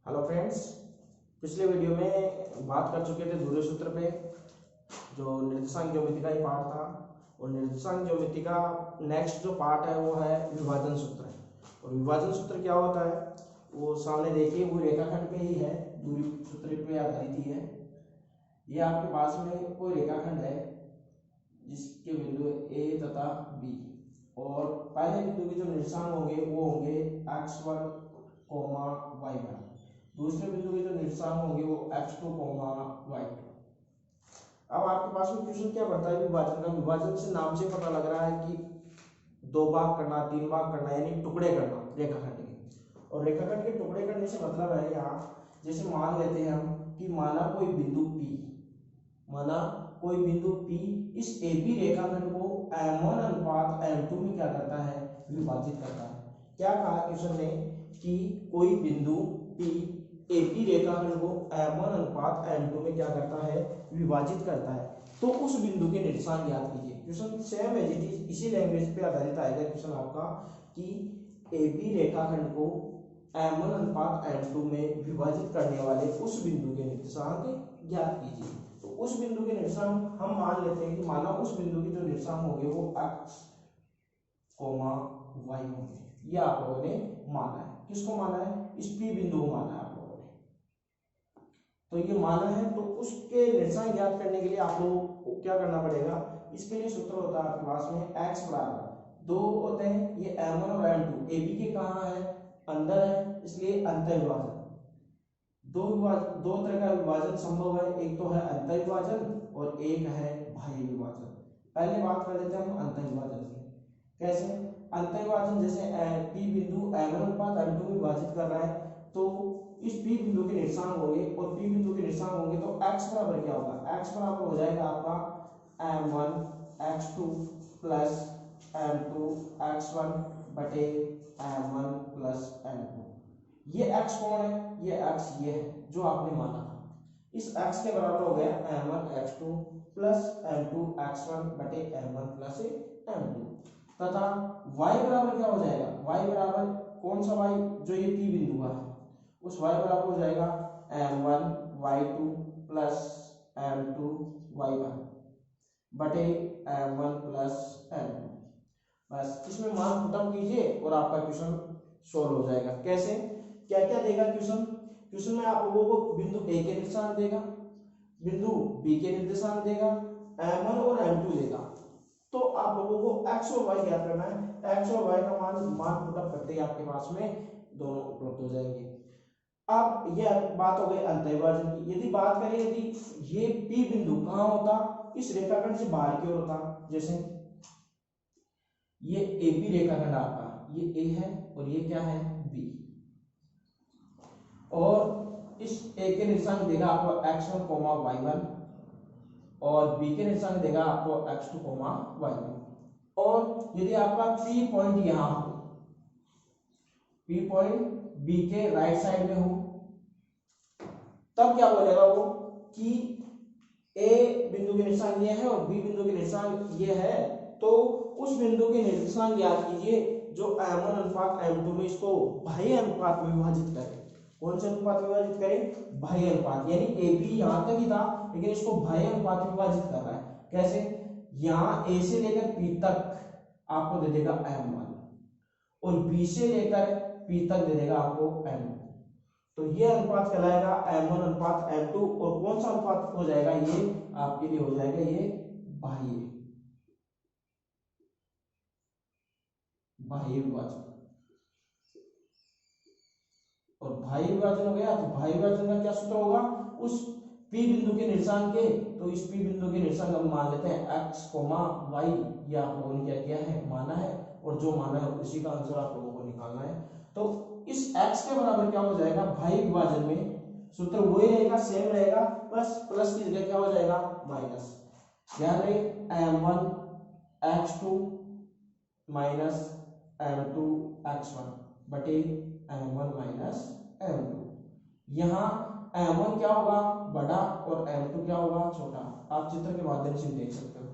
Hello friends, पिछले video में बात कर चुके थे ध्रुवीय सूत्र पे, जो निर्देशांक ज्यामिति का ही पार्ट था। और निर्देशांक ज्यामिति का नेक्स्ट जो पार्ट है वो है विभाजन सूत्र। और विभाजन सूत्र क्या होता है वो सामने देखिए, वो रेखाखंड पे ही है, दूरी सूत्र पे आधारित ही है। ये आपके पास में कोई रेखाखंड है जिसके बिंदु ए तथा बी, और पहले बिंदु के जो निर्देशांक होंगे वो होंगे x1, y1। दूसरे बिंदु के जो निर्देशांक होंगे वो x2, y2। अब आपके पास में क्वेश्चन क्या बनता है विभाजन का। विभाजन से नाम से पता लग रहा है कि दो भाग करना, तीन भाग करना, यानी टुकड़े करना रेखाखंड के। और रेखाखंड के टुकड़े करने से मतलब है यहाँ, जैसे मान लेते हैं हम कि माना कोई बिंदु P, इस AB रेखाखंड को M1 अनुपात M2 में क्या करता है, विभाजित करता है। क्या कहा क्वेश्चन ने कि कोई बिंदु P AB रेखाखंड को M1 अनुपात M2 में क्या करता है, विभाजित करता है। तो उस बिंदु के निर्देशांक याद कीजिए। Question same as it is इसी लैंग्वेज पे आधारित आएगा क्वेश्चन आपका कि AB रेखाखंड को M1 अनुपात M2 में विभाजित करने वाले उस बिंदु के निर्देशांक ज्ञात कीजिए। तो उस बिंदु के निर्देशांक हम मान लेते हैं कि माना उस बिंदु के जो निर्देशांक होंगे वो x, y होंगे। ये आप लोगों ने माना है। किसको माना है? इस P बिंदु को माना है आप लोगों ने। तो ये माना है, तो उसके निर्देशांक ज्ञात करने के लिए आप लोगों को क्या करना पड़ेगा। इसके लिए सूत्र होता है आपके पास में x बराबर दो होते हैं, ये M1 और M2 AB के कहाँ है, अंदर है, इसलिए अंतर विभाजन। दो तरह का विभाजन संभव है, एक तो है अंतर विभाजन और एक है बाह्य विभाजन। पहले बात कर लेते हैं हम अंतर विभाजन की। कैसे अंतर विभाजन? जैसे P बिंदु M1 अनुपात M2 में विभाजित कर रहा है, तो इस P बिंदु के निर्देशांक होंगे और P बिंदु के निर्देशांक होंगे, तो x बराबर क्या होगा, x बराबर हो जाएगा आपका M1 x2 plus M2 x1 बटे M1 प्लस M2। ये x कौन है? ये x ये है जो आपने माना था। इस x के बराबर हो गया M1 x2 plus M2 x1 बटे M1 प्लस M2। तथा y बराबर क्या हो जाएगा, y बराबर कौन सा y, जो ये P बिंदु का है, उस y बराबर हो जाएगा M1 y2 plus M2 y1 बटे M1 प्लस M2। बस इसमें मान पुटअप कीजिए और आपका क्वेश्चन सोल्व हो जाएगा। कैसे, क्या क्या देगा क्वेश्चन में आप लोगों को बिंदु A के निर्देशांक देगा, बिंदु B के निर्देशांक देगा, M1 और M2 देगा। तो आप लोगों को x और y ज्ञात करना है। x और y का मान पुटअप करते ही आपके पास में दोनों उपलब्ध हो जाएंगे। अब यह बात हो गई अंतर विभाजन की। यदि बात करें, यदि ये P बिंदु कहाँ होता, इस रेखाखंड से बाहर की ओर होता, जैसे ये AB रेखाखंड आपका, ये A है और ये क्या है, B, और इस A के निर्देशांक देगा आपको x1, y1 और B के निर्देशांक देगा आपको x2, y1। और यदि आपका P पॉइंट यहां हो, P पॉइंट B के राइट साइड में हो, तब क्या बोलेगा वो कि A बिंदु के निर्देशांक ये है और B बिंदु के निर्देशांक ये है, तो उस बिंदु के निर्देशांक याद कीजिए जो M1 अनुपात M2 में इसको बाह्य अनुपात में विभाजित करे। कौन से अनुपात में विभाजित करें, बाह्य अनुपात। यानी AB यहां तक ही था लेकिन इसको बाह्य अनुपात में विभाजित कर रहा है। कैसे, यहां A से लेकर P तक आपको दे देगा M1 और B से लेकर P तक दे देगा आपको M2। तो ये अनुपात कहलाएगा M1 अनुपात M2। और कौन सा अनुपात हो जाएगा, ये आपके लिए हो जाएगा ये बाह्य विभाजन। और बाह्य विभाजन हो गया, तो बाह्य विभाजन का क्या सूत्र होगा, उस P बिंदु के निर्देशांक के, तो इस P बिंदु के निर्देशांक हम मान लेते हैं x, y। ये आप लोगों ने क्या किया है, माना है, और जो माना है उसी का आंसर आप लोगों को निकालना है। तो इस x के बराबर क्या हो जाएगा, बाह्य विभाजन में सूत्र वही रहेगा, सेम रहेगा, बस प्लस की जगह क्या हो जाएगा, माइनस। ध्यान रहे M1 x2 minus M2 x1 बटे M1 माइनस M2। यहाँ M1 क्या होगा, बड़ा, और M2 क्या होगा, छोटा। आप चित्र के माध्यम से देख सकते हो।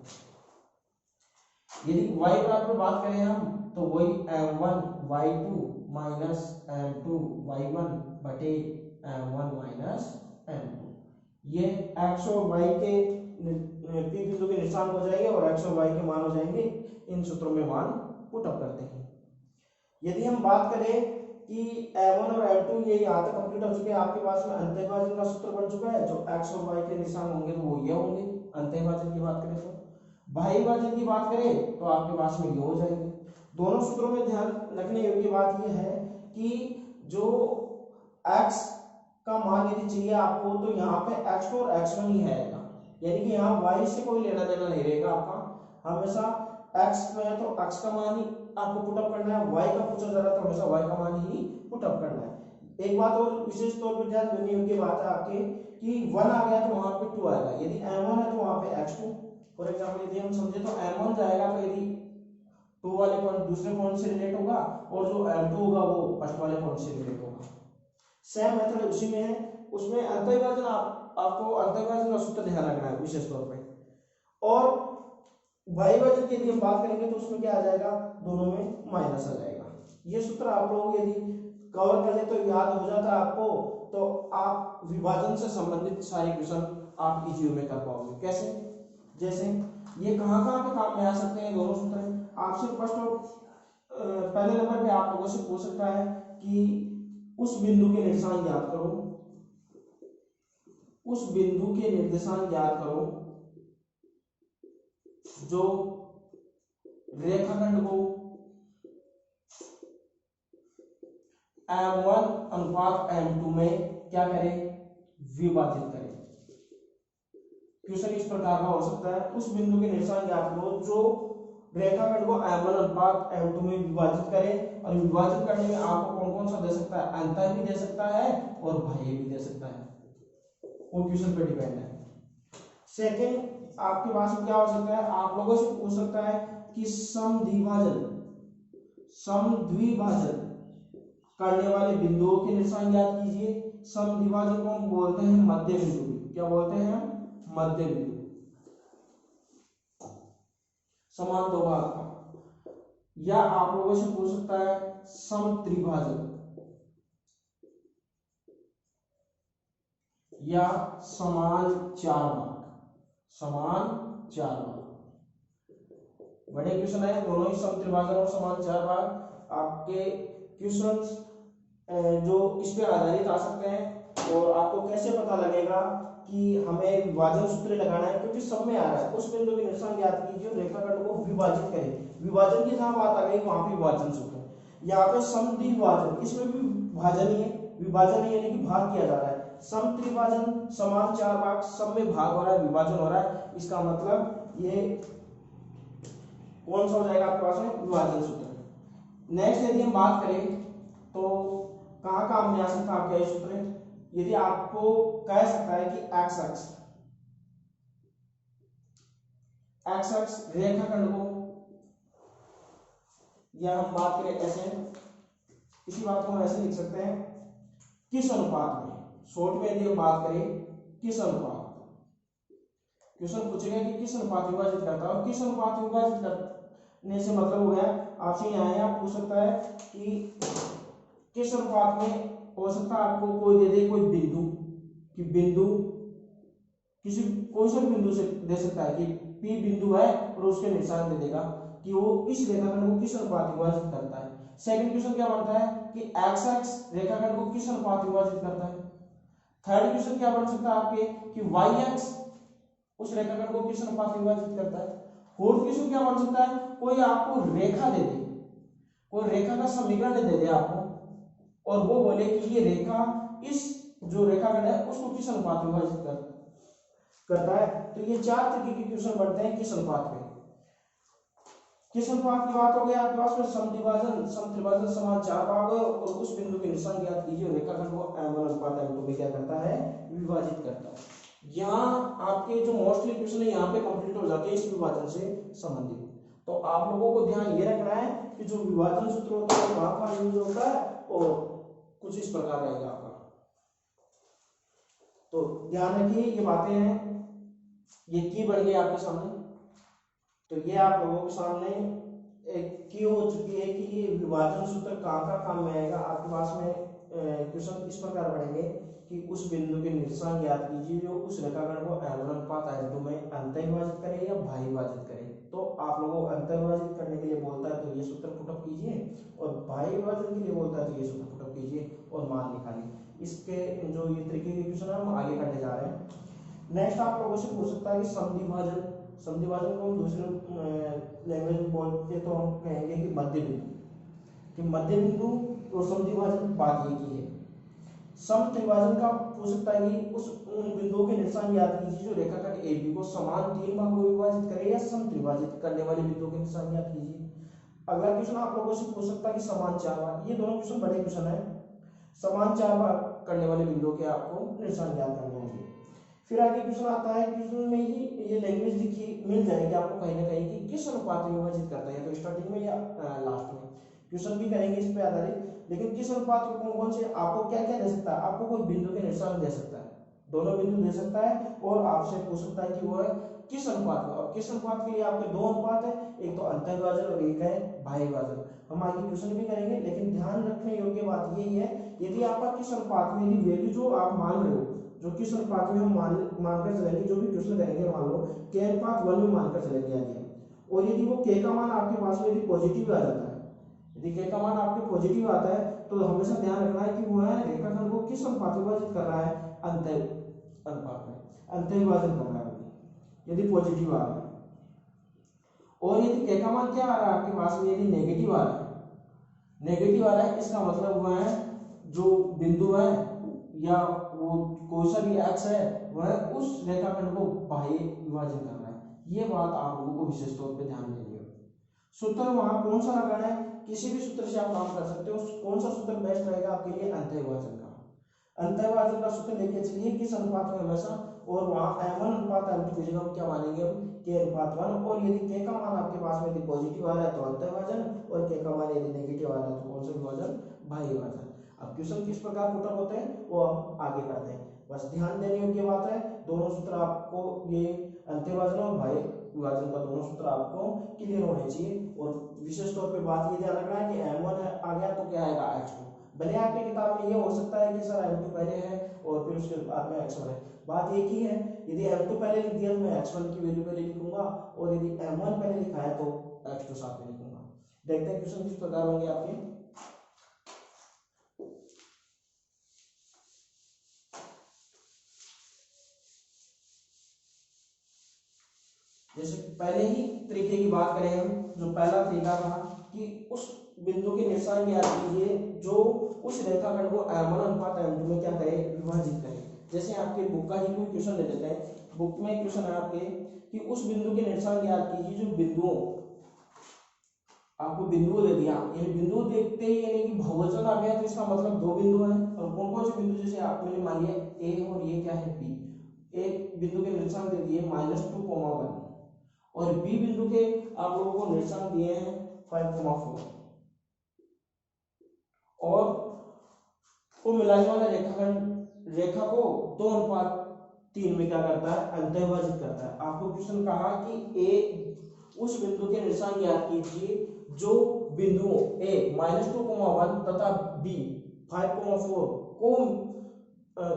यदि y बराबर बात करें हम, तो वही M1 y2 minus m2 y1 बटे m1 माइनस m2। ये x और y के p बिंदु के निशान हो जाएंगे और x और y के मान हो जाएंगे। इन सूत्रों में मान पुट अप करते हैं। यदि हम बात करें कि m1 और m2 ये यहाँ तक कंप्लीट हो चुके हैं, आपके पास में अंतःविभाजन का सूत्र बन चुका है। जो x और y के निशान होंगे तो वो ये होंगे अंतःविभाजन की बात करें। तो बाह्य विभाजन की बात करें तो आपके पास में ये हो जाएंगे। दोनों सूत्रों में ध्यान रखने योग्य बात यह है कि जो x का मान यदि चाहिए आपको तो यहाँ पे x2 और x1 ही आएगा, यानी कि यहाँ y से कोई लेना देना नहीं रहेगा आपका। हमेशा x में है तो x का मान ही आपको पुटअप करना है, y का पूछा जा रहा है तो हमेशा y का मान ही पुटअप करना है। एक बात और विशेष तौर पर ध्यान देने योग्य बात है आपके कि 1 आ गया तो वहां पे 2 आएगा। यदि m1 है तो वहां पे x2। फॉर एग्जांपल यदि हम समझे तो m1 जाएगा तो यदि 2 वाले पॉइंट दूसरे पॉइंट से रिलेट होगा और जो m2 होगा वो फर्स्ट वाले पॉइंट से रिलेट होगा। सेम मेथड उसी में है। उसमें अंतःविभाजन आपको अंतःविभाजन का सूत्र ध्यान रखना है विशेष तौर पे। और बाह्य विभाजन की यदि हम बात करेंगे तो उसमें क्या आ जाएगा, दोनों में माइनस आ जाएगा। ये सूत्र आप लोग यदि कवर कर ले तो याद हो जाता है आपको, तो आप विभाजन से संबंधित सारे क्वेश्चन आप इजी में कर पाओगे। कैसे, जैसे ये कहाँ पे काम में आ सकते हैं दोनों सूत्र। आपसे फर्स्ट पहले नंबर पे आप लोगों से पूछ सकता है कि उस बिंदु के निर्देशांक याद करो, उस बिंदु के निर्देशांक याद करो जो रेखाखंड को m1 अनुपात m2 में क्या करे, विभाजित करे। क्वेश्चन इस प्रकार का हो सकता है, उस बिंदु के निर्देशांक याद करो जो रेखाखंड को m1 अनुपात m2 में विभाजित करे। और विभाजित करने में आपको कौन कौन सा दे सकता है, अंतः भी दे सकता है और बाह्य भी दे सकता है, वो क्वेश्चन पे डिपेंड है। सेकंड आपके पास क्या हो सकता है, आप लोगों से पूछ सकता है कि समद्विभाजन करने वाले बिंदुओं के निर्देशांक याद कीजिए। समद्विभाजन को हम बोलते हैं मध्य बिंदु। क्या बोलते हैं, मध्य बिंदु। समान दो भाग का। या आप लोगों से पूछ सकता है समत्रिभाजन या समान चार भाग। समान चार भाग बड़े क्वेश्चन है, दोनों ही समत्रिभाजन और समान चार भाग आपके क्वेश्चंस जो इस पे आधारित आ सकते हैं। और आपको कैसे पता लगेगा कि हमें विभाजन सूत्र लगाना है, क्योंकि सब में आ रहा है। उस बिंदु के निर्देशांक याद कीजिए, रेखाखंड को विभाजित करें। विभाजन की जहां बात आ गई वहां पे विभाजन सूत्र। यहाँ पे समद्विभाजन, इसमें भी विभाजन ही है, विभाजन ही यानी कि भाग किया जा रहा है। समत्रिभाजन समान चार भाग, सब में भाग हो रहा है, विभाजन हो रहा है। इसका मतलब ये कौन सा हो जाएगा आपके पास में, विभाजन सूत्र। नेक्स्ट यदि हम बात करें तो कहाँ काम में आ सकता है आपका ये सूत्र। यदि आपको कह सकता है कि एक्स एक्स रेखाखंड को, या हम बात करें ऐसे, इसी बात को हम ऐसे लिख सकते हैं, किस अनुपात में, शॉर्ट में यदि हम बात करें किस अनुपात, क्वेश्चन पूछेगा कि किस अनुपात विभाजित करता है। और किस अनुपात विभाजित करने से मतलब हो गया आपसे यहाँ आप पूछ सकता है कि किस अनुपात में हो सकता है। आपको कोई दे दे कोई बिंदु, कि बिंदु किसी कोई सा बिंदु से दे सकता है कि P बिंदु है और उसके निशान दे देगा कि वो इस रेखाखंड को किस अनुपात विभाजित करता है। सेकंड क्वेश्चन क्या बनता है कि x रेखाखंड को किस अनुपात विभाजित करता है। थर्ड क्वेश्चन क्या बन सकता है आपके कि yx उस रेखाखंड को किस अनुपात विभाजित करता है। फोर्थ क्वेश्चन क्या बन सकता है, कोई आपको रेखा दे दे, कोई रेखा का समीकरण दे दे आपको और वो बोले कि ये रेखा इस जो रेखाखंड है उसको किस अनुपात में विभाजित करता है। तो ये चार तरीके के क्वेश्चन बनते हैं किस अनुपात में। किस अनुपात की बात हो गई आपके पास में, समद्विभाजन समत्रिभाजन समान चार भाग और उस बिंदु के निशान याद कीजिए, रेखाखंड को m1 अनुपात m2 में क्या करता है, विभाजित करता है। यहाँ आपके जो मोस्टली क्वेश्चन है यहाँ पे कंप्लीट हो जाते हैं इस विभाजन से संबंधित। तो आप लोगों को ध्यान ये रखना है कि जो विभाजन सूत्र होता है वहां का यूज होता है और कुछ इस प्रकार रहेगा आपका। तो ध्यान रखिए ये बातें हैं, ये की बढ़ गई आपके सामने। तो ये आप लोगों के सामने की हो चुकी है कि ये विभाजन सूत्र कहाँ काम में आएगा। आपके पास में क्वेश्चन इस प्रकार पढ़ेंगे कि उस बिंदु के निर्देशांक ज्ञात कीजिए जो उस रेखाखंड को m1 अनुपात m2 में अंतः विभाजित करे या भाई विभाजित करे। तो आप लोगों को अंतः विभाजित करने के लिए बोलता है तो ये सूत्र पुटअप कीजिए, और भाई विभाजन के लिए बोलता है तो ये सूत्र पुटअप कीजिए और मान निकालिए। इसके जो ये तरीके के क्वेश्चन हम आगे करने जा रहे हैं। नेक्स्ट आप लोगों से पूछ सकता है कि समद्वि विभाजन, समद्वि विभाजन को हम दूसरे लैंग्वेज में बोलते तो हम कहेंगे कि मध्य बिंदु, कि मध्य बिंदु और समद्वि विभाजन बात एक ही है। समत्रिभाजन का पूछ सकता है कि उस उन बिंदुओं के निर्देशांक ज्ञात कीजिए जो रेखाखंड AB को समान 3 भागों में विभाजित करे या समत्रिभाजित करने वाले बिंदुओं के निर्देशांक ज्ञात कीजिए। अगला क्वेश्चन आप लोगों से पूछ सकता है कि समान 4 भाग, ये दोनों क्वेश्चन बड़े क्वेश्चन है। समान 4 भाग करने वाले बिंदुओं के आपको निर्देशांक ज्ञात करने होंगे। फिर आगे क्वेश्चन आता है, क्वेश्चन में ही ये लैंग्वेज लिखी मिल जाएगी आपको कहीं ना कहीं कि किस अनुपात में विभाजित करता है, या तो स्टार्टिंग में या लास्ट में। क्वेश्चन भी करेंगे इस पे आधारित, लेकिन किस अनुपात में कौन कौन से आपको क्या क्या दे सकता है। आपको कोई बिंदु के निर्देशांक दे सकता है, दोनों बिंदु दे सकता है, और आपसे पूछ सकता है कि वो है किस अनुपात में। और किस अनुपात के लिए आपके दो अनुपात है, एक तो अंतः विभाजन और एक है भाई विभाजन। हम आगे क्वेश्चन भी करेंगे, लेकिन ध्यान रखने योग्य बात यही है, यदि आपका किस अनुपात में, यदि वैल्यू जो आप मान रहे हो, जो किस अनुपात में हम मानकर चलेंगे, जो भी क्वेश्चन करेंगे मान लो k अनुपात 1 में मानकर चलेंगे आगे, और यदि वो k का मान आपके पास में यदि पॉजिटिव आ जाता है, यदि k का मान आपके पॉजिटिव आता है, तो हमेशा ध्यान रखना है कि वो है रेखाखंड को किस अनुपात में विभाजित कर रहा है, अंतः अनुपात में, अंतः विभाजन कर रहा है यदि पॉजिटिव आ रहा है। और यदि k का मान क्या आ रहा है आपके पास में, यदि नेगेटिव आ रहा है, नेगेटिव आ रहा है, इसका मतलब वो है जो बिंदु है या वो कोई सा भी x है वह उस रेखाखंड को बाह्य विभाजन कर रहा है। ये बात आप लोगों को विशेष तौर पे ध्यान देनी है। सूत्र वहां कौन सा लगाना है, किसी भी सूत्र से आप काम कर सकते हो। कौन सा सूत्र बेस्ट रहेगा आपके लिए, अंतः विभाजन का। अंतः विभाजन का सूत्र लेके चलिए किस अनुपात में हमेशा, और वहां m1 अनुपात m2 की जगह हम क्या मानेंगे, हम k अनुपात 1। और यदि k का मान आपके पास में यदि पॉजिटिव आ रहा है तो अंतः विभाजन, और k का मान यदि नेगेटिव आ रहा है तो कौन सा विभाजन, भाई विभाजन। अब क्वेश्चन किस प्रकार पुटअप होते हैं वो हम आगे करते हैं। बस ध्यान देने योग्य बात है, दोनों सूत्र आपको, ये अंतः विभाजन और भाई विभाजन का दोनों सूत्र आपको क्लियर होने चाहिए। और विशेष तौर पे बात ये ध्यान रखना है कि m1 आ गया तो क्या आएगा, x2। भले आपकी किताब में ये हो सकता है कि सर m2 पहले है और फिर उसके बाद में x1 है, बात एक ही है। यदि m2 पहले लिख दिया तो मैं x1 की वैल्यू पहले लिखूंगा, और यदि m1 पहले लिखा है तो x2 साथ में लिखूंगा। देखते हैं क्वेश्चन किस प्रकार होंगे आपके। जैसे पहले ही तरीके की बात करें हम, जो पहला तरीका था कि उस बिंदु के निर्देशांक ज्ञात कीजिए जो उस रेखाखंड को m1 अनुपात m2 में क्या करे, विभाजित करे। जैसे आपके बुक का ही कोई क्वेश्चन ले लेते हैं। बुक में क्वेश्चन है आपके कि उस बिंदु के निर्देशांक ज्ञात कीजिए जो बिंदुओं, आपको बिंदु दे दिया, यानी बिंदु देखते ही यानी कि बहुवचन आ गया तो इसका मतलब दो बिंदु हैं। और कौन कौन से बिंदु, जैसे आपने मान लिया a और ये क्या है b। एक बिंदु के निर्देशांक दे दिए -2,1, और बी बिंदु के आप लोगों को निर्देशांक दिए हैं 5,4, और को मिलाने वाला रेखाखंड रेखा को 2:3 में क्या करता है, अंतः विभाजित करता है। आपको क्वेश्चन कहा कि ए उस बिंदु के निर्देशांक ज्ञात कीजिए जो बिंदुओं a -2,1 तथा b 5,4 को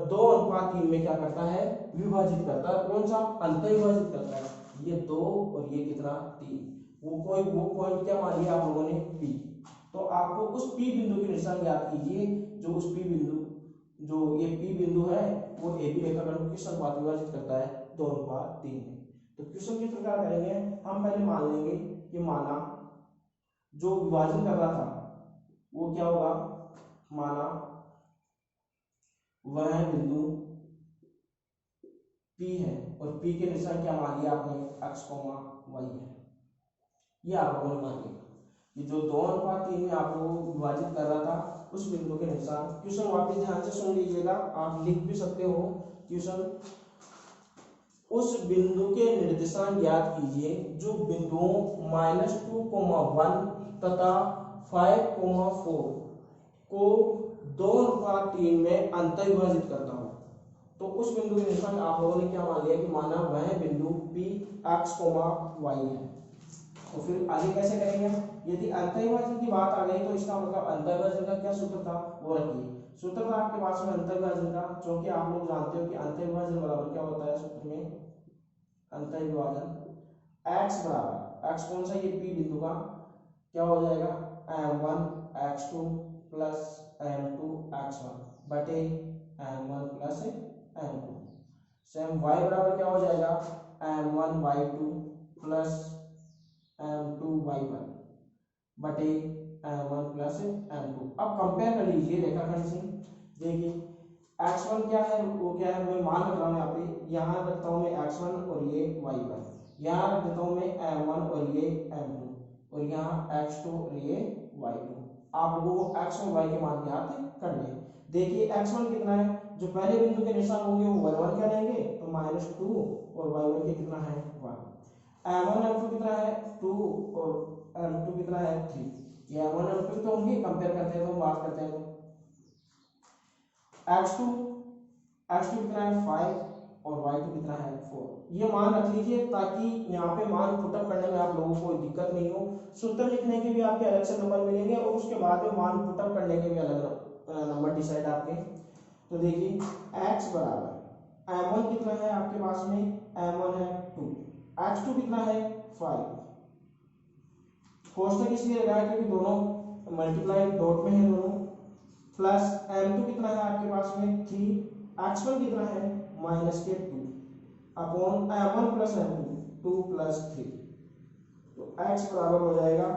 2:3 में क्या करता है, विभाजित करता है। कौन सा, अंतः विभाजित करता है। ये 2 और ये कितना 3, वो पॉइंट क्या मान लिया आप लोगों ने, P। तो आपको उस P बिंदु के निर्देशांक ज्ञात कीजिए जो उस P बिंदु, जो ये P बिंदु है वो AB रेखाखंड को किस अनुपात में विभाजित करता है, 2:3 में। तो क्वेश्चन किस प्रकार करेंगे, हम पहले मान लेंगे कि माना जो विभाजन कर रहा था वो क्या होगा, माना वह बिंदु P है, और P के निर्देशांक क्या मान लिया आपने, x, y है। ये आप लोगों ने मान लिया कि जो 2:3 में आप लोगों को विभाजित कर रहा था उस बिंदु के निर्देशांक। क्वेश्चन वापस ध्यान से सुन लीजिएगा, आप लिख भी सकते हो क्वेश्चन। उस बिंदु के निर्देशांक ज्ञात कीजिए जो बिंदुओं -2,1 तथा 5,4 को 2:3 में अंतः विभाजित करता हूं। तो उस बिंदु के निर्देशांक आप लोगों ने क्या मान लिया कि माना वह बिंदु P, x, y है। तो फिर आगे कैसे करेंगे? यदि अंतःविभाजन की बात आ गई तो इसका मतलब अंतःविभाजन का क्या सूत्र था वो रखिए। सूत्र था आपके पास में अंतःविभाजन का, क्योंकि आप लोग जानते हो कि अंतःविभाजन बराबर क्या होता है सूत्र में, अंतःविभाजन x बराबर x कौन सा, ये p बिंदु का क्या हो जाएगा m1 x2 plus m2 x1 बटे m1 plus m2। Same y बराबर क्या हो जाएगा m1 y2 plus m2 y1 बटे m1 प्लस m2। अब कंपेयर कर लीजिए रेखाखंड से। देखिए x1 क्या है, वो क्या है, मैं मान रख रहा हूँ यहाँ पे, यहाँ रखता हूँ मैं x1 और ये y1, यहाँ रख देता हूँ मैं m1 और ये m2, और यहाँ x2 और ये y2। आप लोगों को x और y के मान ज्ञात करने हैं। देखिए x1 कितना है, जो पहले बिंदु के निशान होंगे वो 1 1 क्या लेंगे, तो -2, और y1 के कितना है 1। m1 m2 कितना है 2 और m2 कितना है 3। ये m1 m2 तो होंगे, कंपेयर करते हैं तो बात करते हैं तो x2 कितना है 5 और y2 कितना है 4। ये मान रख लीजिए ताकि यहाँ पे मान पुटअप करने में आप लोगों को कोई दिक्कत नहीं हो। सूत्र लिखने के भी आपके अलग से नंबर मिलेंगे और उसके बाद में मान पुटअप करने के भी अलग नंबर डिसाइड आपके। तो देखिए x बराबर m1 कितना है आपके पास में, m1 है 2, x2 कितना है 5, कोष्टक इसलिए लगाया क्योंकि दोनों मल्टीप्लाई डॉट में है दोनों, प्लस m2 कितना है आपके पास में 3, x1 कितना है -2 upon m1 plus m2 2 plus 3। तो x बराबर हो जाएगा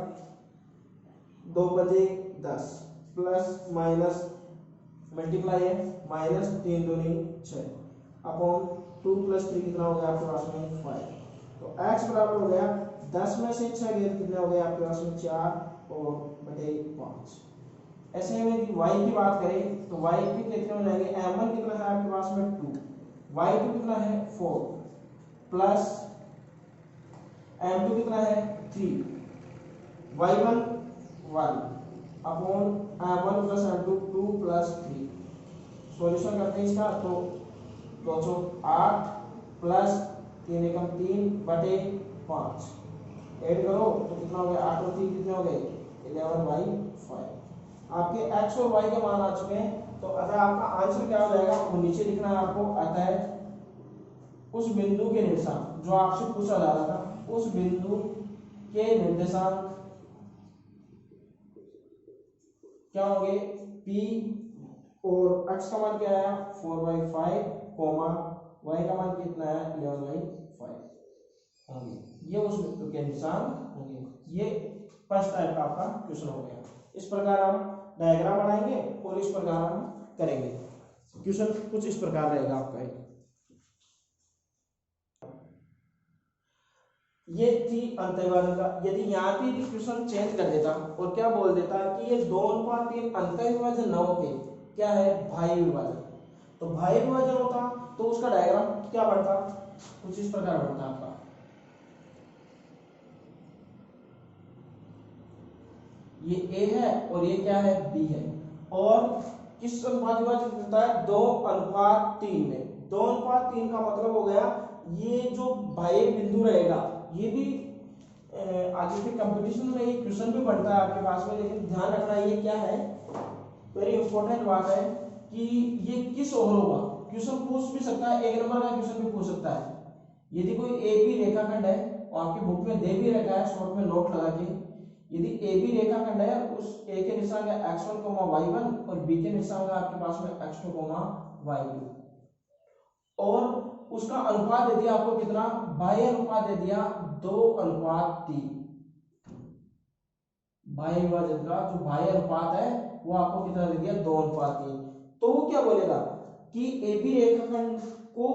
2 बजे 10 प्लस माइनस मल्टीप्लाई है -3 दूनी 6 अपॉन 2 प्लस 3 कितना हो गया आपके पास में 5। तो x बराबर हो गया 10 में से 6 गए कितने हो गए आपके पास में 4 और बटे 5। ऐसे में यदि y की बात करें तो y भी कितने हो जाएंगे, m1 कितना है आपके पास में 2, y2 कितना है 4 प्लस m2 कितना है 3, y1 1 upon m1 plus m2 2 plus 3। Solution करते हैं इसका तो 208 प्लस 3 एकम 3 बटे 5 ऐड करो तो कितना हो गया 8 और 3 कितने हो गए 11/5। आपके x और y के मान आ चुके हैं। तो अतः आपका आंसर क्या हो जाएगा वो नीचे लिखना है आपको। अतः उस बिंदु के निर्देशांक जो आपसे पूछा जा रहा था, उस बिंदु के निर्देशांक क्या होंगे p, और x का मान क्या आया 4/5, y का मान कितना है 11/5 होंगे। ये उस बिंदु के निर्देशांक होंगे। ये फर्स्ट टाइप का आपका क्वेश्चन हो गया। इस प्रकार हम डायग्राम बनाएंगे और इस प्रकार हम करेंगे। क्वेश्चन कुछ इस प्रकार रहेगा आपका। ये थी अंतःविभाजन का। यदि यहाँ पे क्वेश्चन चेंज कर देता और क्या बोल देता कि ये 2:3 अंतःविभाजन न होके क्या है बाह्य विभाजन, तो बाह्य विभाजन होता तो उसका डायग्राम क्या बनता, कुछ इस प्रकार बनता आपका। ये A है और ये क्या है B है, और किस अनुपात विभाजन होता है 2:3 में। 2:3 का मतलब हो गया ये जो बाह्य बिंदु रहेगा ये भी आगे के कंपटीशन में ये क्वेश्चन भी बनता है आपके पास में, लेकिन ध्यान रखना ये क्या है वेरी इंपॉर्टेंट बात है कि ये किस ओर होगा। क्वेश्चन पूछ भी सकता है, एक नंबर का क्वेश्चन भी पूछ सकता है। यदि कोई ए बी रेखाखंड है और आपकी बुक में दे भी रखा है शॉर्ट में नोट लगा के, यदि ए बी रेखाखंड है उस ए के निशान है x1, y1 और बी के निशान है आपके पास में x2, y2, और उसका अनुपात दे दिया आपको कितना, बाह्य अनुपात दे दिया 2:3। बाह्य विभाजन का जो बाह्य अनुपात है वो आपको कितना दे दिया 2:3। तो वो क्या बोलेगा कि ए बी रेखाखंड को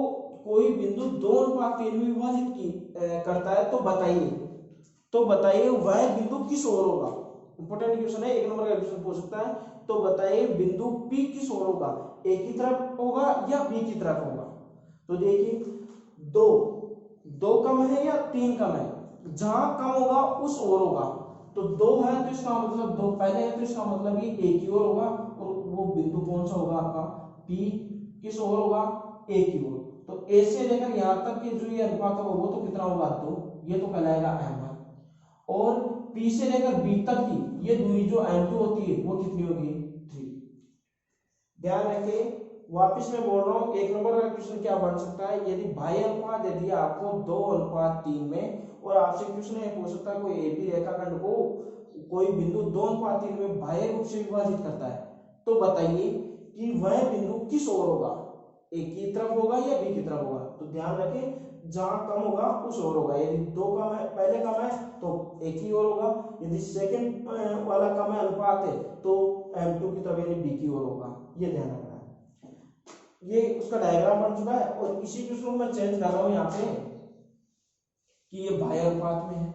कोई बिंदु 2:3 में विभाजित करता है तो बताइए वह बिंदु किस ओर होगा। इंपॉर्टेंट क्वेश्चन है, एक नंबर का क्वेश्चन पूछ सकता है। तो बताइए बिंदु P किस ओर होगा, ए की तरफ होगा या बी की तरफ होगा। तो देखिए 2 कम है या 3 कम है, जहां कम होगा उस ओर होगा। तो 2 है तो इसका मतलब 2 पहले है तो इसका मतलब ये ए की ओर होगा, और वो बिंदु कौन सा होगा आपका P किस ओर होगा ए की ओर। तो ए से लेकर यहां तक के जो ये अनुपात होगा वो तो कितना होगा 2, ये तो कहलाएगा m1। और P से लेकर B तक की ये दूरी जो M2 होती है वो कितनी होगी 3। ध्यान रखें, वापस मैं बोल रहा हूँ, एक नंबर का क्वेश्चन क्या बन सकता है, यदि बाह्य अनुपात दे दिया आपको 2:3 में और आपसे क्वेश्चन ये पूछ सकता है कोई एबी रेखाखंड को कोई बिंदु 2:3 में बाह्य रूप से विभाजित करता है, तो बताइए कि वह बिंदु किस ओर होगा, ए की तरफ होगा या बी की तरफ होगा। तो ध्यान रखें, जहां कम होगा उस ओर होगा, यदि 2 कम है, पहले कम है तो एक ही ओर होगा, यदि सेकंड वाला कम है अनुपात है तो M2 की तरफ यानी बी की ओर होगा। ये ध्यान रखना है। ये उसका डायग्राम बन चुका है और इसी क्वेश्चन को मैं चेंज कर रहा हूं यहाँ पे कि ये बाह्य अनुपात में है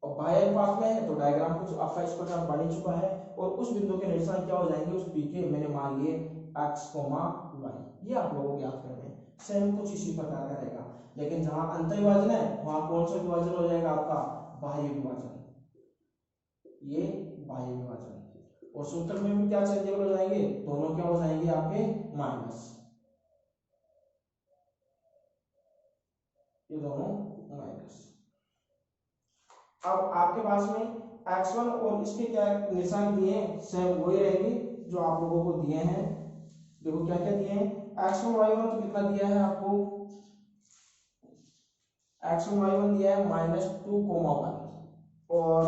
और बाह्य अनुपात में है तो डायग्राम कुछ आपका इस प्रकार बन चुका है और उस बिंदु के निर्देशांक क्या हो जाएंगे, उस पी के मैंने मान लिए x, y। ये आप लोगों को याद करना है। सेम कुछ इसी प्रकार का रहेगा, लेकिन जहां अंतर्विभाजन है वहां कौन सा विभाजन हो जाएगा आपका बाह्य विभाजन, ये बाह्य विभाजन। और सूत्र में भी क्या चेंजेबल हो जाएंगे, दोनों क्या हो जाएंगे आपके माइनस, ये दोनों माइनस। अब आपके पास में x1 और इसके क्या निशान दिए हैं, सेम वही रहेंगे जो आप लोगों को दिए हैं। देखो क्या क्या दिए हैं, x1 y1 तो कितना दिया है आपको, x1 y1 दिया है -2,1 और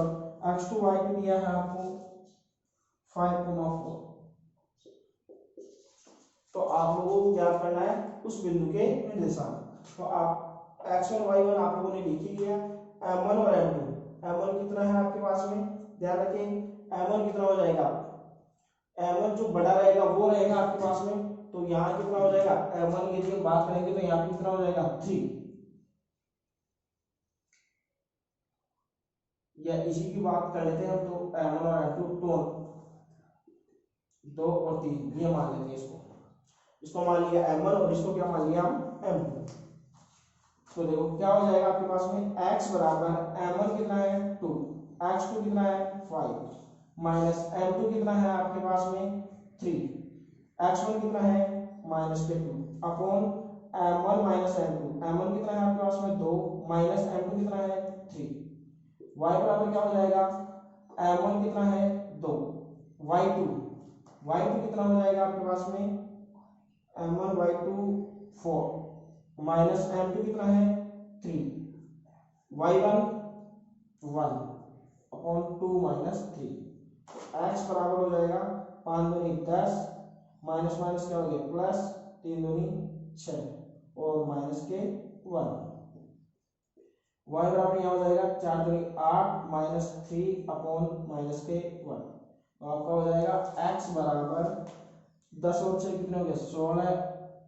x2 y2 दिया है आपको 5,4। तो आप लोगों को क्या करना है, उस बिंदु के निर्देशांक। तो आप x1 y1 आप लोगों ने लिख ही लिया, m1 और m2। m1 कितना है आपके पास में, ध्यान रखें m1 कितना हो जाएगा, m1 जो बड़ा रहेगा वो रहेगा आपके पास में, तो यहाँ कितना हो जाएगा m1 की यदि बात करेंगे तो यहाँ पे कितना हो जाएगा 3, या इसी की बात कर लेते हैं तो m1 और m2 2 और 3 ये मान लेते हैं, इसको मान लिया m1 और इसको क्या मान लिया हम m2। तो देखो क्या हो जाएगा आपके पास में, x बराबर m1 कितना है 2, x2 कितना है 5 माइनस m2 कितना है आपके पास में 3, x1 कितना है -2 upon m1 minus m2, m1 कितना है आपके पास में 2 माइनस m2 कितना है 3, y बराबर क्या हो जाएगा, m1 कितना है 2, y2 कितना हो जाएगा आपके पास में m1 y2 4 माइनस m2 कितना है 3, y1 1 अपॉन 2 माइनस 3। x बराबर हो जाएगा 5 दूनी 10 माइनस माइनस क्या हो गया प्लस 3 दूनी 6 और माइनस के 1। y बराबर यहाँ हो जाएगा 4 दूनी 8 माइनस 3 अपॉन माइनस के 1। तो आपका हो जाएगा x बराबर 10 और 6 कितने हो गए 16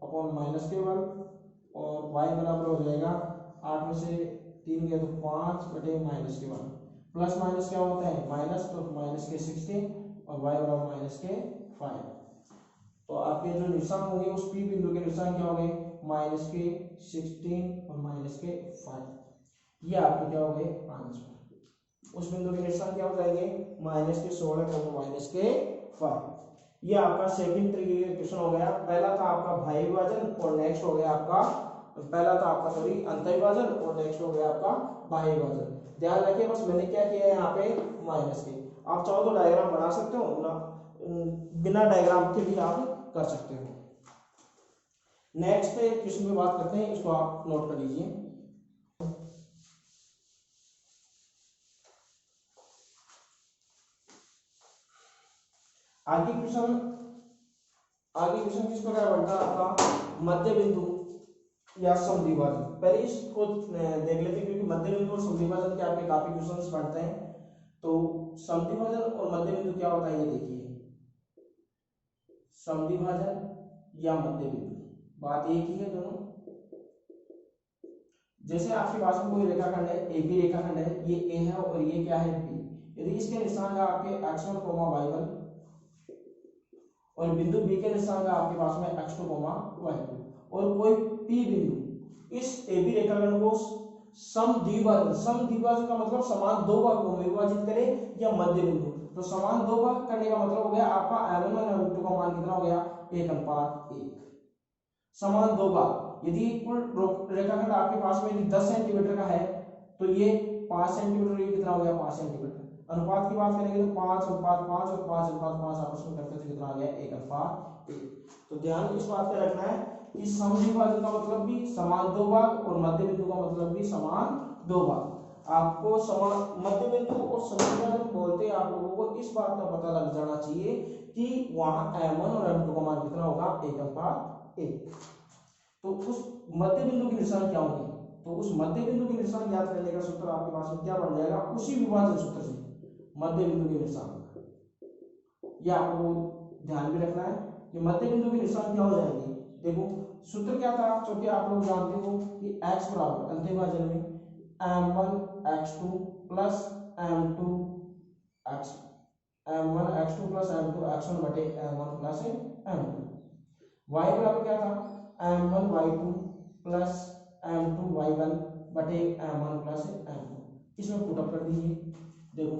अपॉन माइनस के 1 और y बराबर हो जाएगा 8 में से 3 गया तो 5 बटे माइनस के 1। प्लस माइनस क्या होता है माइनस, तो माइनस के 16 और y बराबर माइनस के 5। तो आपके जो निशान होंगे उस P बिंदु के निशान क्या होंगे माइनस के 16 और माइनस के 5। ये आपके क्या हो गए आंसर। उस बिंदु के निशान क्या हो जाएंगे माइनस के 16 और माइनस के 5। ये आपका सेकंड तरीके का क्वेश्चन हो गया। पहला था आपका बाह्य विभाजन और नेक्स्ट हो गया आपका, पहला था आपका सॉरी अंतर्विभाजन और नेक्स्ट हो गया आपका बाह्य विभाजन। ध्यान रखिए बस मैंने क्या किया है यहाँ पे माइनस के, आप चाहो तो डायग्राम बना सकते हो ना, बिना डायग्राम के भी आप कर सकते हो। नेक्स्ट क्वेश्चन पे बात करते हैं, इसको आप नोट कर लीजिए। आगे क्वेश्चन किस प्रकार बनता है आपका मध्य बिंदु या समद्विभाजन। पहले इसको देख लेते हैं क्योंकि मध्य बिंदु और समद्विभाजन के आपके काफी क्वेश्चंस बनते हैं। तो समद्विभाजन और मध्य बिंदु क्या होता है ये देखिए, समद्विभाजन या मध्य बिंदु बात एक ही है दोनों। जैसे आपके पास में कोई रेखाखंड है, ए बी रेखाखंड है, ये ए है और ये क्या है बी। यदि इसके निशान है आपके x1, y1 और बिंदु बी के निशान है आपके पास में x2, y2 और कोई P बिंदु इस AB रेखाखंड को समद्विभाजन का मतलब समान दो भागों में विभाजित करे या मध्य बिंदु। तो समान दो भाग करने का मतलब हो गया आपका m1 और m2 का मान कितना हो गया 1:1। समान दो भाग, यदि कुल रेखाखंड आपके पास में 10 सेंटीमीटर का है तो ये 5 सेंटीमीटर, ये कितना हो गया 5 सेंटीमीटर। अनुपात की बात करेंगे तो 5:5 और 5:5 आपस में करते तो कितना आ गया 1:1। तो ध्यान इस बात का रखना है कि समद्विभाजन का मतलब भी समान दो भाग और मध्य बिंदु का मतलब भी समान दो भाग। आपको समान मध्य बिंदु और समद्विभाजन बोलते हैं आप लोगों को इस बात का पता लग जाना चाहिए कि वहां m1 और m2 का मान कितना होगा 1:1। तो उस मध्य बिंदु की निशान क्या होगी, तो उस मध्य बिंदु की निशान ज्ञात करने का सूत्र आपके पास में क्या बन जाएगा, उसी विभाजन सूत्र से मध्य बिंदु की निशान। यह आपको ध्यान में रखना है कि मध्य बिंदु की निशान क्या हो जाएगी। देखो सूत्र क्या था, क्योंकि आप लोग जानते हो कि x बराबर अंतःविभाजन में m1 x2 plus m2 x m1 x2 plus m2 x1 बटे m1 प्लस m2। y बराबर क्या था m1 y2 plus m2 y1 बटे m1 प्लस m2। इसमें पुटअप कर दीजिए। देखो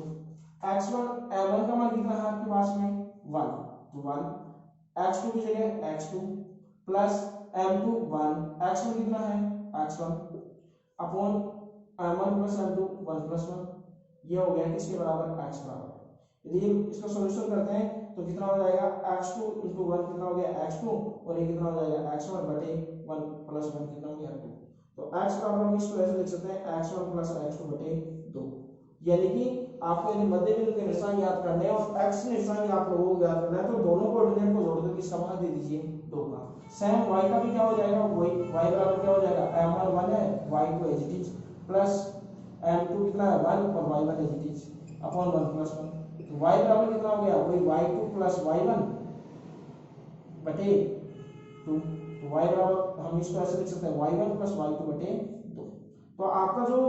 x1 m1 का मान कितना है आपके पास में 1, तो 1 x2 की जगह x2 प्लस m2 1 x1 कितना है x1 upon m1 plus m2 1 plus 1। ये हो गया किसके बराबर x बराबर। यदि इसका सॉल्यूशन करते हैं तो कितना हो जाएगा x2 into 1 कितना हो गया x2 और ये कितना हो जाएगा x1 बटे 1 प्लस 1 कितना हो गया 2। तो x बराबर हम इसको ऐसे लिख सकते हैं x1 प्लस x2 बटे 2। यानी कि आपको यदि मध्य बिंदु के निशान याद करने हैं और x निशान आप लोगों को याद करना है तो दोनों कोऑर्डिनेट को जोड़ दो, किसका मान दे दीजिए 2 का। सेम y का भी क्या हो जाएगा, वही y बराबर क्या हो जाएगा m1 1 है y2 as it is plus m2 कितना है 1 और y1 as it is upon 1 plus 1। तो y बराबर कितना हो गया वही y2 प्लस y1 बटे 2। तो y बराबर हम इसको ऐसे लिख सकते हैं y1 प्लस y2 बटे 2। तो आपका जो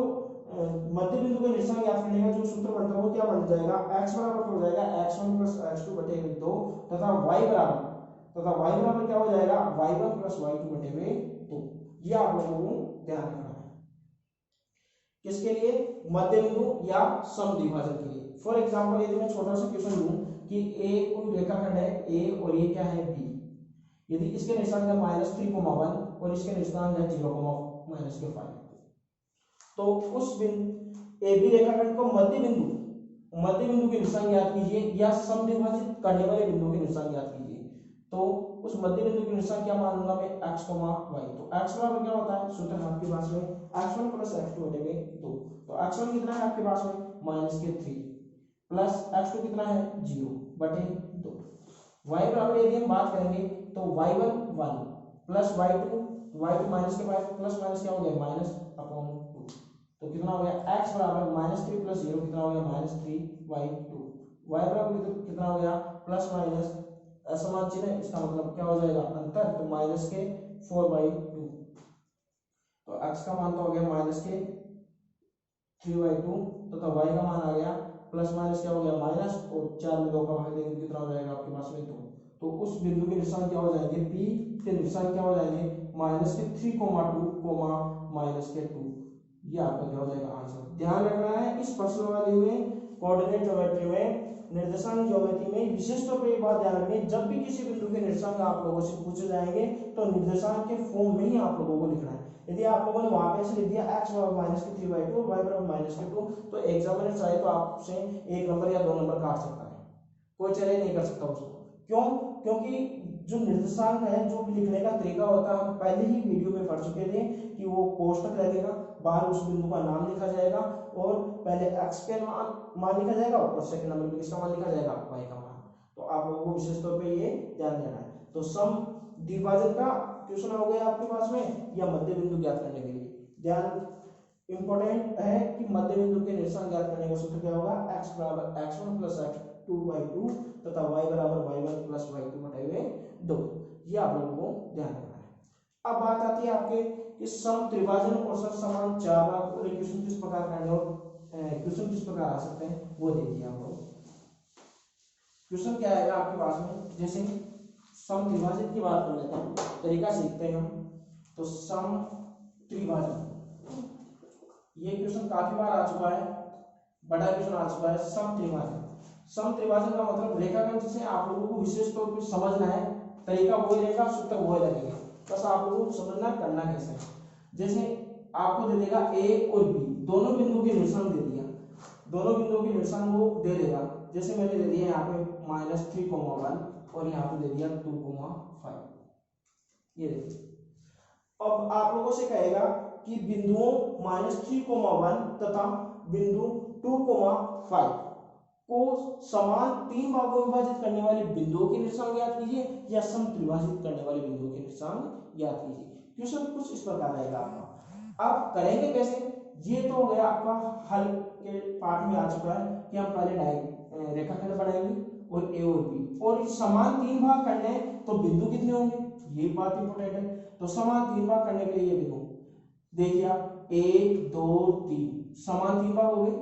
मध्य बिंदु के निशान याद करने का जो सूत्र बनता है वो क्या बन जाएगा, x बराबर हो जाएगा x1 प्लस x2 बटे 2 तथा y बराबर क्या हो जाएगा y1 प्लस y2 बटे 2। ये आप लोगों को ध्यान रखना है किसके लिए, मध्य बिंदु या समद्विभाजन के लिए। फॉर एग्जांपल यदि मैं छोटा सा क्वेश्चन लूं कि a कोई रेखाखंड है a और ये क्या है b, यदि इसके निशान है -3,1 और इसके निशान है 0,-5, तो उस बिंदु ए बी रेखाखंड को मध्य बिंदु के निशान ज्ञात कीजिए या समद्विभाजित करने वाले बिंदु के निशान ज्ञात कीजिए। तो उस मध्य बिंदु के निशान क्या मान लूंगा मैं x, y। तो x बराबर क्या होता है, सूत्र आपके पास में x1 प्लस x2 बटे 2। तो x1 कितना है आपके पास में -3 प्लस x2 कितना है 0 बटे 2। y बराबर यदि हम बात करेंगे तो y1 1 प्लस y2 माइनस के पास प्लस माइनस क्या हो गया माइनस अपॉन 2। तो कितना हो गया x बराबर -3 प्लस 0 कितना हो गया -3y2। y बराबर कितना हो गया प्लस माइनस असमान चिन्ह, इसका मतलब क्या हो जाएगा अंतर, तो माइनस के 4/2। तो x का मान तो हो गया माइनस के 3/2 तथा y का मान आ गया प्लस माइनस क्या हो गया माइनस, और 4 में 2 का भाग देंगे कितना हो जाएगा आपके पास में 2। तो उस बिंदु के निशान क्या हो जाएंगे p के निशान क्या हो जाएंगे -3,2 -2। ये आपका क्या हो जाएगा आंसर। ध्यान रखना है इस प्रश्न वाले में कोऑर्डिनेट ज्योमेट्री में निर्देशांक ज्योमेट्री में विशेष तौर पर एक बात ध्यान रखनी, जब भी किसी बिंदु के निर्देशांक आप लोगों से पूछे जाएंगे तो निर्देशांक के फॉर्म में ही आप लोगों को लिखना है। यदि आप लोगों ने वहां पे से लिख दिया x बराबर -3/2 और y बराबर -2, तो एग्जामिनर चाहे तो आपसे 1 नंबर या 2 नंबर काट सकता है, कोई चले नहीं कर सकता उसको। क्यों, क्योंकि जो निर्देशांक है जो लिखने का तरीका होता है हम पहले ही वीडियो में पढ़ चुके थे कि वो कोष्टक लगेगा, बाहर उस बिंदु का नाम लिखा जाएगा और पहले x के मान लिखा जाएगा और सेकंड नंबर पे किसका मान लिखा जाएगा y का मान। तो आप लोगों को विशेष तौर पे ये ध्यान देना है। तो समद्विभाजन का क्वेश्चन हो गया आपके पास में या मध्य बिंदु ज्ञात करने के लिए ध्यान इंपॉर्टेंट है कि मध्य बिंदु के निशान ज्ञात करने का सूत्र क्या होगा, x बराबर x1 प्लस x2/2 तथा y बराबर y1 प्लस y2 बटे 2। ये आप लोगों को ध्यान रखना है। अब बात आती है आपके कि समत्रिभाजन और समान चार भाग और क्वेश्चन किस प्रकार करने और क्वेश्चन किस प्रकार आ सकते हैं वो देखिए आप लोग। क्वेश्चन क्या आएगा आपके पास में, जैसे समत्रिभाजन की बात कर लेते हैं, तरीका सीखते हैं हम। तो समत्रिभाजन ये क्वेश्चन काफी बार आ चुका है, बड़ा क्वेश्चन आ चुका है। समत्रिभाजन का मतलब रेखाखंड जिसे आप लोगों को विशेष तौर पर समझना है, तरीका वही रहेगा, सूत्र वही लगेगा, बस आप लोगों को समझना करना कैसे है। जैसे आपको दे देगा a और b, दोनों बिंदु के निर्देशांक दे दिया, दोनों बिंदुओं के निर्देशांक वो दे देगा। जैसे मैंने दे दिया यहाँ पे -3,1 और यहाँ पे दे दिया 2,5। ये देखिए, अब आप लोगों से कहेगा कि बिंदुओं -3,1 तथा बिंदु 2,5 को समान 3 भागों में विभाजित करने वाले बिंदुओं के निर्देशांक ज्ञात कीजिए या समत्रिभाजित करने वाले बिंदुओं के निर्देशांक ज्ञात कीजिए। क्वेश्चन कुछ इस प्रकार रहेगा आपका। आप करेंगे कैसे, ये तो हो गया आपका हल के पार्ट में आ चुका है कि हम पहले रेखाखंड बनाएंगे और ए और बी, और समान 3 भाग करने हैं तो बिंदु कितने होंगे, ये बात इंपॉर्टेंट है। तो समान 3 भाग करने के लिए ये देखो, देखिए आप 1 2 3 समान 3 भाग हो गए,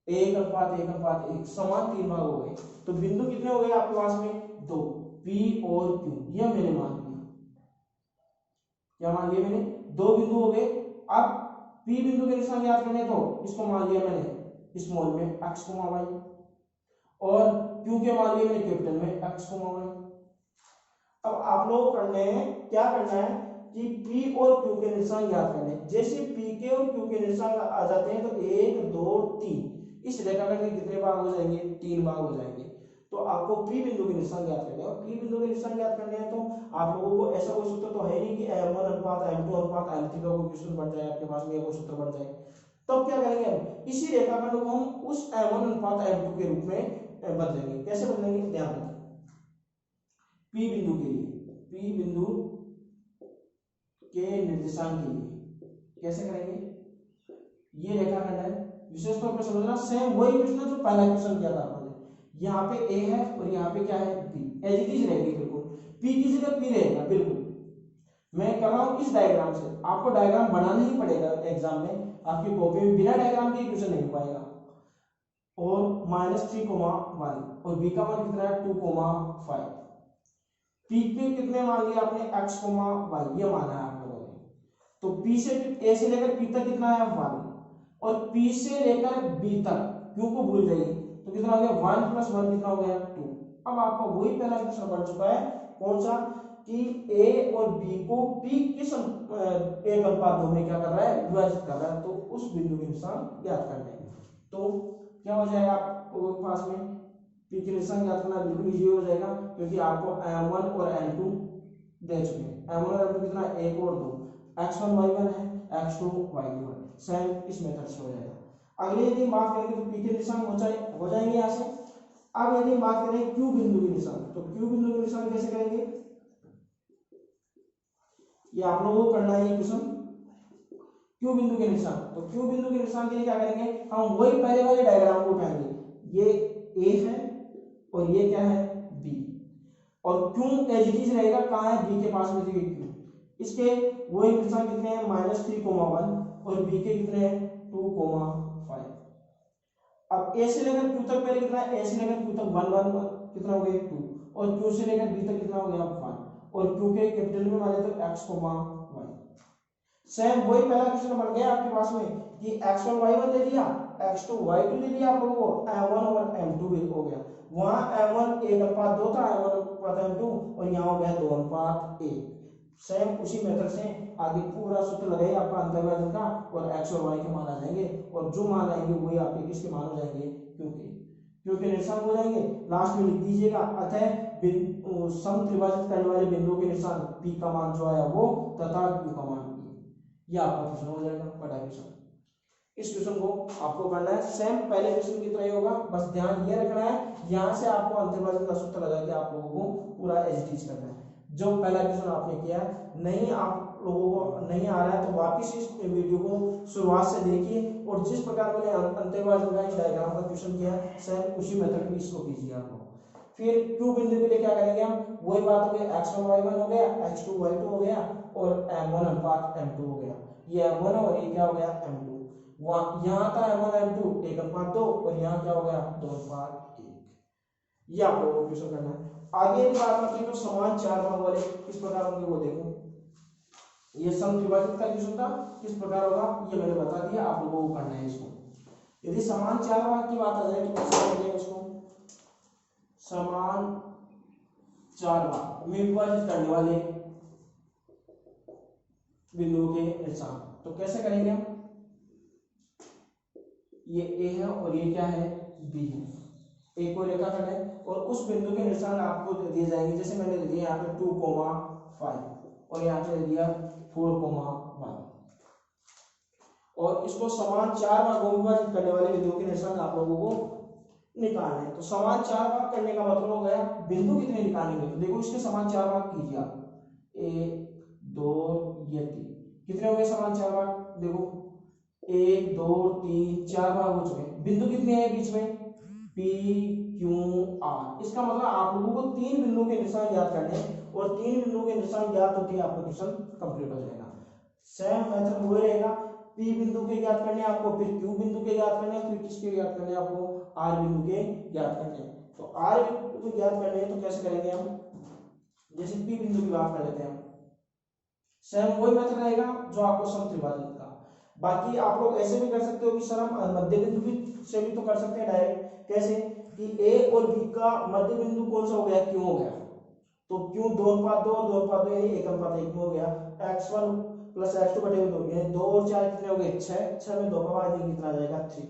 1:1:1 समान 3 भाग हो गए। तो बिंदु कितने हो गए आपके पास में, 2, P और Q। यह मैंने मान लिया, क्या मान लिया मैंने, 2 बिंदु हो गए। अब P बिंदु के निशान याद करने, तो इसको मान लिया मैंने स्मॉल में x, y, और Q के मान लिया मैंने कैपिटल में x, y। अब आप लोग करने हैं, क्या करना है कि P और Q के निशान याद करने। जैसे P के और Q के निशान आ जाते हैं तो 1 2 3 इस रेखाखंड के कितने भाग हो जाएंगे, 3 भाग हो जाएंगे। तो आपको P बिंदु के निशान याद करने हैं, और P बिंदु के निशान याद करने हैं तो आप लोगों को ऐसा कोई सूत्र तो है नहीं कि m1 अनुपात m2 अनुपात m3 का कोई क्वेश्चन बन जाए आपके पास में, कोई सूत्र बन जाए। तब क्या करेंगे हम, इसी रेखाखंड को हम उस m1 अनुपात m2 के रूप में बदलेंगे। कैसे बदलेंगे, ध्यान रखें। P बिंदु के लिए, P बिंदु के निर्देशांक के लिए कैसे करेंगे, ये रेखाखंड है, विशेष तौर पर समझना, सेम वही क्वेश्चन जो पहला क्वेश्चन किया था आपने। यहाँ पे A है और यहाँ पे क्या है, B, एज इट इज रहेगी बिल्कुल, P की जगह P रहेगा बिल्कुल। मैं कर रहा हूँ इस डायग्राम से, आपको डायग्राम बनाना ही पड़ेगा एग्जाम में, आपकी कॉपी में बिना डायग्राम के क्वेश्चन नहीं हो पाएगा। और -3,1 और B का मान कितना है 2,5, P के कितने मान लिए आपने x, y, ये माना है आप लोगों ने। तो P से A से लेकर P तक कितना है 1, और P से लेकर B तक Q को भूल जाइए, तो कितना हो गया 1 + 1 कितना हो गया 2। अब आपका वही पहला क्वेश्चन बन चुका है, कौन सा, कि A और B को P किस 1:2 में क्या कर रहा है, विभाजित कर रहा है। तो उस बिंदु के निशान याद करने हैं। तो क्या हो जाएगा आपके पास में, P के निशान याद करना बिल्कुल इजी हो जाएगा, क्योंकि आपको m1 और m2 दे चुके हैं। m1 और m2 कितना, 1 और 2, x1 y1 है, x2 y2 है। सेम इस मेथड से हो जाएगा। अगले यदि बात करेंगे तो P के निशान हो जाएंगे यहाँ से। अब यदि बात करें Q बिंदु के निशान, तो Q बिंदु के निशान कैसे करेंगे, ये आप लोगों को करना है ये क्वेश्चन। Q बिंदु के निशान, तो Q बिंदु के निशान के लिए क्या करेंगे, हम वही पहले वाले डायग्राम को उठाएंगे। ये A है और ये क्या है B, और Q एज इट इज रहेगा, कहाँ है, B के पास में Q। इसके वही निशान कितने हैं, -3,1 और B के कितने हैं 2,5। अब A से लेकर Q तक पहले कितना है, A से लेकर Q तक 1 1 कितना हो गया 2, और Q से लेकर B तक कितना हो गया 1, और Q के कैपिटल में माने तो x, y। सेम वही पहला क्वेश्चन बन गया आपके पास में कि x1 y1 दे दिया, x2 y2 दे दिया आप लोगों को, m1 और m2 भी हो गया। वहां m1 1:2 था, m1 m2, और यहाँ हो गया 2:1। सेम उसी मेथड से आगे पूरा सूत्र लगाइए आपका अंतर्विभाजन का, और x और y के मान आ जाएंगे, और जो मान आएंगे वही आपके किसके मान हो जाएंगे, क्योंकि निशान हो जाएंगे। लास्ट में लिख दीजिएगा, अतः समत्रिभाजित करने वाले बिंदुओं के निशान P का मान जो आया वो तथा Q का मान ये आपका क्वेश्चन हो जाएगा, बड़ा क्वेश्चन। इस क्वेश्चन को आपको करना है सेम पहले क्वेश्चन की तरह होगा, बस ध्यान ये रखना है, यहाँ से आपको अंतर्विभाजन का सूत्र लगा के आप लोगों को पूरा एज करना है। जो पहला क्वेश्चन आपने किया नहीं, आप लोगों को नहीं आ रहा है तो वापिस इस वीडियो को शुरुआत से देखिए, और जिस प्रकार मैंने अंतर्विभाजन का डायग्राम का क्वेश्चन किया सेम उसी मेथड में इसको कीजिए आप लोग। फिर Q बिंदु के लिए क्या करेंगे हम, वही बात हो गई, x1 y1 हो गया, x2 y2 हो गया, और m1 अनुपात m2 हो गया। ये m1 और ये क्या हो गया m2। यहाँ था m1 m2 1:2, और यहाँ क्या हो गया 2:1। ये आप लोगों को क्वेश्चन करना है। आगे की बात करते हैं तो समान 4 भाग वाले किस प्रकार होंगे वो देखो। ये समत्रिभाजित का क्वेश्चन था, किस प्रकार होगा ये मैंने बता दिया, आप लोगों को करना है इसको। यदि समान 4 भाग की बात आ जाए तो कैसे करेंगे इसको, समान 4 भाग में विभाजित करने वाले बिंदुओं के निशान, तो कैसे करेंगे हम, ये ए है और ये क्या है, बी है। एक और रेखाखंड है और उस बिंदु के निशान आपको दिए जाएंगे, जैसे मैंने दे दिया यहाँ पे 2,5 और यहाँ पे दे दिया 4,1 और इसको समान 4 भागों में विभाजित करने वाले बिंदु के निशान आप लोगों को निकालना है। तो समान 4 भाग करने का मतलब हो गया बिंदु कितने निकालेंगे, तो देखो इसके समान 4 भाग कीजिए आप, 1 2 ये 3, कितने हो गए समान 4 भाग, देखो 1 2 3 4 भाग हो चुके हैं। बिंदु कितने हैं बीच में, P Q R, इसका मतलब आप लोगों को 3 बिंदु के निशान याद करने हैं और 3 बिंदु के निशान याद होते ही आपका क्वेश्चन कंप्लीट हो जाएगा। सेम मेथड वही रहेगा, P बिंदु के याद करने आपको, फिर Q बिंदु के याद करने, फिर किसके याद करने आपको, R बिंदु के याद करने। तो R बिंदु को याद करने तो कैसे करेंगे हम, जैसे P बिंदु की बात कर लेते हैं, सेम वही मेथड रहेगा जो आपको समत्रिभाजन का। बाकी आप लोग ऐसे भी कर सकते हो कि सर हम मध्य बिंदु भी से भी तो कर सकते हैं डायरेक्ट, कैसे कि A और B का मध्य बिंदु कौन सा हो गया, Q हो गया, तो Q 2:2 और 2:2 यानी 1:1 में हो गया, x1 प्लस x2 बटे 2 यानी 2 और 4 कितने हो गए 6, 6 में 2 का भाग कितना आ जाएगा 3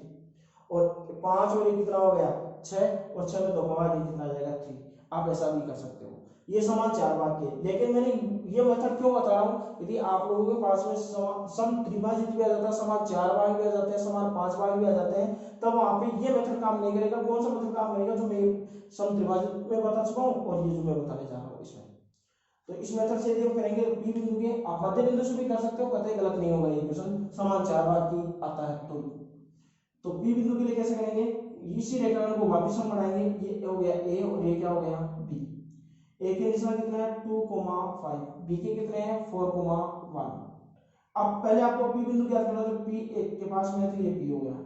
और 5 और 1 कितना हो गया 6 और 6 में 2 का भाग कितना आ जाएगा 3। आप ऐसा भी कर सकते हो, ये समान 4 भाग के। लेकिन मैंने ये मेथड क्यों बता रहा हूँ, यदि आप लोगों के पास में सम त्रिभाजित भी आ जाता है, समान 4 भाग भी आ जाते हैं, समान 5 भाग भी आ जाते हैं, तब वहां पे ये मेथड काम नहीं करेगा। कौन सा मेथड काम करेगा, जो मैं सम त्रिभाजित में बता चुका हूँ और ये जो मैं बताने जा रहा हूँ इसमें। तो इस मेथड से यदि हम करेंगे तो P बिंदु के आप मध्य बिंदु से भी कर सकते हो, कतई गलत नहीं होगा, ये क्वेश्चन समान 4 भाग की आता है। तो P बिंदु के लिए कैसे करेंगे, इसी रेखाखंड को वापस हम बनाएंगे, ये हो गया A और ये क्या हो गया B। A के निशान कितना है 2,5, B के कितने हैं 4,1। अब पहले आपको P बिंदु ज्ञात करना, तो P एक के पास में है तो ये P हो गया।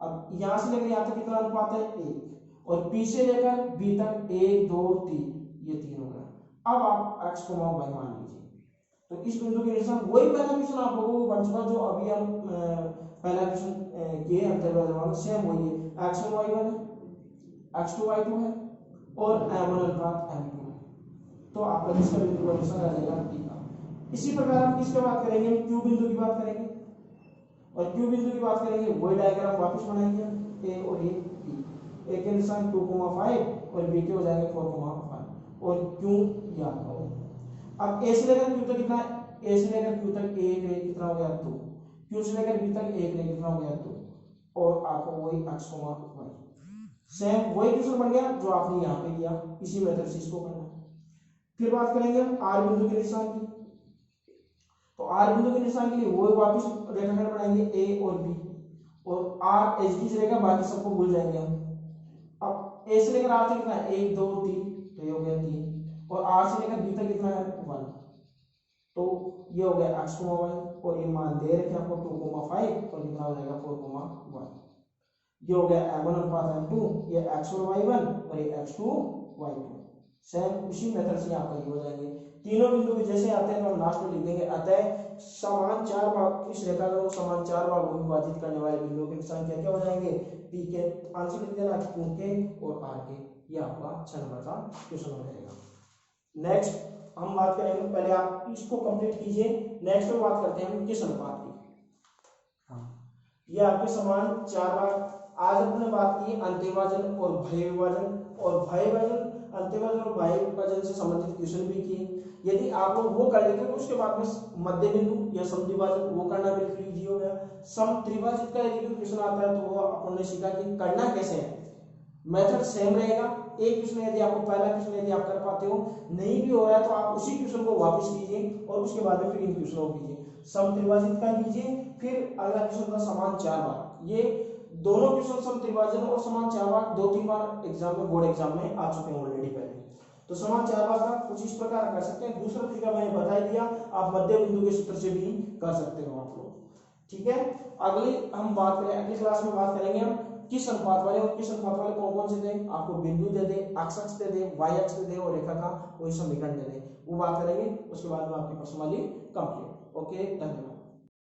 अब यहां से लेकर यहां तक कितना अनुपात है 1 और P से लेकर B तक 1 2 3 ये 3 हो गया। अब आप x को y मान लीजिए, तो इस बिंदु के निशान वही पहला क्वेश्चन आप लोगों को बन चुका जो अभी हम पहला क्वेश्चन किए अंतर्गत सेम वही है, x1 y1 है, x2 y2 है और m1 अनुपात m2 है। तो आपका इसका बिंदु का निशान आ जाएगा P का। इसी प्रकार हम किसकी बात करेंगे, Q बिंदु की बात करेंगे और Q बिंदु की बात करेंगे वही डायग्राम वापस बनाएंगे, A और ये P। A के निशान 2,5 और B के हो जाएंगे 4,5 और Q याद करो। अब A से लेकर Q तक कितना है, A से लेकर Q तक 1 कितना हो गया 2, Q से लेकर B तक 1 कितना हो गया 2 और आपको वही x y सेम वही क्वेश्चन बन गया जो आपने यहाँ पे किया। इसी मेथड से इसको करना है। फिर बात करेंगे R बिंदु के निशान की, तो R बिंदु के निशान के लिए वो वापस रेखाखंड बनाएंगे A और B और R एचडी से लेकर बाकी सबको भूल जाएंगे हम। अब A से लेकर R तक कितना है 1 2 3 तो ये हो गया 3 और R से लेकर B तक कितना है 1 तो ये हो गया x y और ये मान दे रखे आपको 2,5 और कितना हो जाएगा 4,1। ये हो गया m1 अनुपात m2, ये x1 y1 और ये x2 y2। सेम उसी मेथड से आपका ये हो जाएंगे। तीनों बिंदु भी जैसे आते हैं तो हम लास्ट में लिख देंगे, अतः समान 4 भाग इस रेखाखंड को समान 4 भागों में विभाजित करने वाले बिंदुओं के निशान क्या क्या हो जाएंगे, P के आंसर लिख देना, Q के और R के। ये आपका 6 नंबर का क्वेश्चन हो जाएगा। नेक्स्ट हम बात करेंगे, पहले आप इसको कंप्लीट कीजिए, नेक्स्ट में बात करते हैं हम किस अनुपात की। ये आपके समान 4 भाग। आज अपने बात की अंत्यविभाजन और भय विभाजन और भय विभाजन अंत्यविभाजन और भय विभाजन से संबंधित क्वेश्चन भी किए। यदि आप लोग वो कर लेते तो उसके बाद में मध्य बिंदु या समद्विभाजन वो करना बिल्कुल इजी हो गया। समत्रिभाजित का यदि क्वेश्चन आता है तो वो अपन ने सीखा कि करना कैसे है, मेथड सेम रहेगा। एक क्वेश्चन यदि आपको पहला क्वेश्चन यदि आप कर पाते हो, नहीं भी हो रहा है तो आप उसी क्वेश्चन को वापस कीजिए और उसके बाद में फिर इन क्वेश्चनों को कीजिए, समत्रिभाजित का कीजिए, फिर अगला क्वेश्चन था समान 4 भाग। ये दोनों क्वेश्चन समत्रिभाजन और समान 4 भाग 2-3 बार एग्जाम में बोर्ड एग्जाम में आ चुके हैं ऑलरेडी पहले। तो समान 4 भाग का कुछ इस प्रकार कर सकते हैं। दूसरा तरीका मैंने बता ही दिया, आप मध्य बिंदु के सूत्र से भी कर सकते हो आप लोग। ठीक है, अगली हम बात करें, अगली क्लास में बात करेंगे हम किस अनुपात वाले, और किस अनुपात वाले कौन कौन से थे, आपको बिंदु दे दे, एक्स अक्ष दे दे, वाई अक्ष दे दे और रेखा का कोई समीकरण दे दे, वो बात करेंगे। उसके बाद में आपकी प्रश्न वाली कंप्लीट। ओके, धन्यवाद।